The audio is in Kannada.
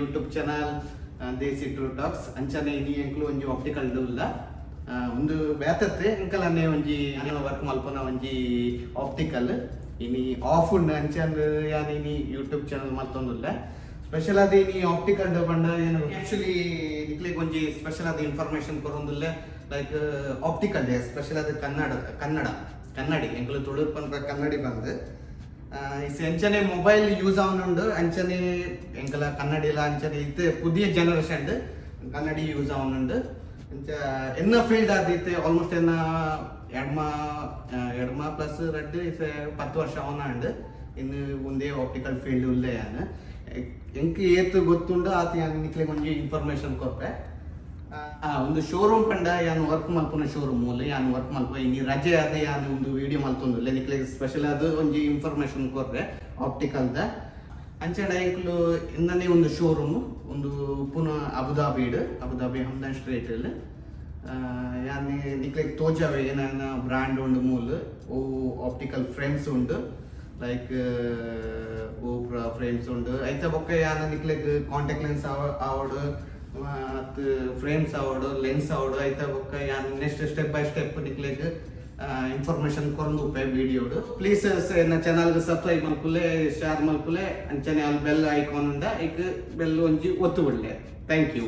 YouTube channel Desi Tulu Talks. Anchane ini engklu onji optical dulla. Undu bethathe enkalane onji anu work malpona onji optical. Ini off undu anchane yani ini YouTube channel maltondulla. Special adi ini optical do banda actually nikle onji special adi information korondulla like optical day special adi kannadi engklu Tulu pandra kannadi bandu. ಅಂಚನೆ ಮೊಬೈಲ್ ಯೂಸ್ ಅವನುಂಡು ಅಂಚನೆ ಎಂಕಲ ಕನ್ನಡಿಲ ಅಂಚನೆ ಇತ್ತೆ ಪುದಿಯ ಜನರೇಷನ್ ಕನ್ನಡಿ ಯೂಸ್ ಅವನುಂಡು ಅಂಚ ಎನ್ನ ಫೀಲ್ಡ್ ಆದೈತೆ ಆಲ್ಮೋಸ್ಟ್ ಎನ್ನ ಎಡ್ಮ ಪ್ಲಸ್ ರೆಡ್ 10 ವರ್ಷ ಅವನುಂಡು ಇನ್ನು ಒಂದೇ ಆಪ್ಟಿಕಲ್ ಫೀಲ್ಡ್ ಉಳ್ಳೇ ಯಾನು ಎಂಕ್ ಏತು ಗೊತ್ತುಂಡು ಆತ ಯಾನು ನಿಕ್ಲೆ ಕೊಂಚ ಇನ್ಫಾರ್ಮೇಶನ್ ಕೊರ್ಪೆ ಒಂದು ಶೋರೂಮ್ ಪಂಡ ಯಾನು ವರ್ಕ್ ಮಲ್ಪುನ ಶೋರೂಮ್ ಮೂಲ ಯಾನು ವರ್ಕ್ ಮಲ್ಪ ಇನಿ ರಜೆ ಅದೇ ಯಾನು ಒಂದು ವಿಡಿಯೋ ಮಲ್ತೊಂದುಲ್ಲೆ ನಿಕ್ಲೆ ಸ್ಪೆಷಲ್ ಅದು ಒಂಜಿ ಇನ್ಫಾರ್ಮೇಶನ್ ಕೊರ್ರೆ ಆಪ್ಟಿಕಲ್ದ ಅಂಚೆಡ ಎಂಕ್ಲು ಇನ್ನನೇ ಒಂದು ಶೋರೂಮ್ ಒಂದು ಪುನಃ ಅಬುದಾಬಿ ಹಮ್ದಾನ್ ಸ್ಟ್ರೀಟ್ ಅಲ್ಲಿ ಯಾನಿ ನಿಕ್ಲೆ ತೋಜಾವೆ ಏನ ಬ್ರಾಂಡ್ ಉಂಡು ಮೂಲ ಓ ಆಪ್ಟಿಕಲ್ ಫ್ರೇಮ್ಸ್ ಉಂಡು ಲೈಕ್ ಓ ಫ್ರೇಮ್ಸ್ ಉಂಡು ಐತ ಬೊಕ್ಕ ಯಾನ ನಿಕ್ಲೆ ಕಾಂಟ್ಯಾಕ್ಟ್ ಲೆನ್ಸ್ ಆವಡು ಫ್ರೇಮ್ಸ್ ಆವಡು ಲೆನ್ಸ್ ಆವಡು ಐತ ಬೊಕ್ಕ ಯಾನ್ ನೆಕ್ಸ್ಟ್ ಸ್ಟೆಪ್ ಬೈ ಸ್ಟೆಪ್ ನಿಕ್ಲೆಗ್ ಇನ್ಫಾರ್ಮೇಶನ್ ಕೊರಂದು ಉಪೆ ವಿಡಿಯೋಡು ಪ್ಲೀಸ್ ಎನ್ನ ಚಾನಲ್ ಗೆ ಸಬ್ಸ್ಕ್ರೈಬ್ ಮಲ್ಪುಲೆ ಶೇರ್ ಮಲ್ಪುಲೆ ಅಂಚನೆ ಅಲ್ಲಿ ಬೆಲ್ ಐಕಾನ್ ಉಂಡ ಐಕ್ ಬೆಲ್ ಒಂಜಿ ಒತ್ತು ಬಿಡ್ಲೆ ಥ್ಯಾಂಕ್ ಯು.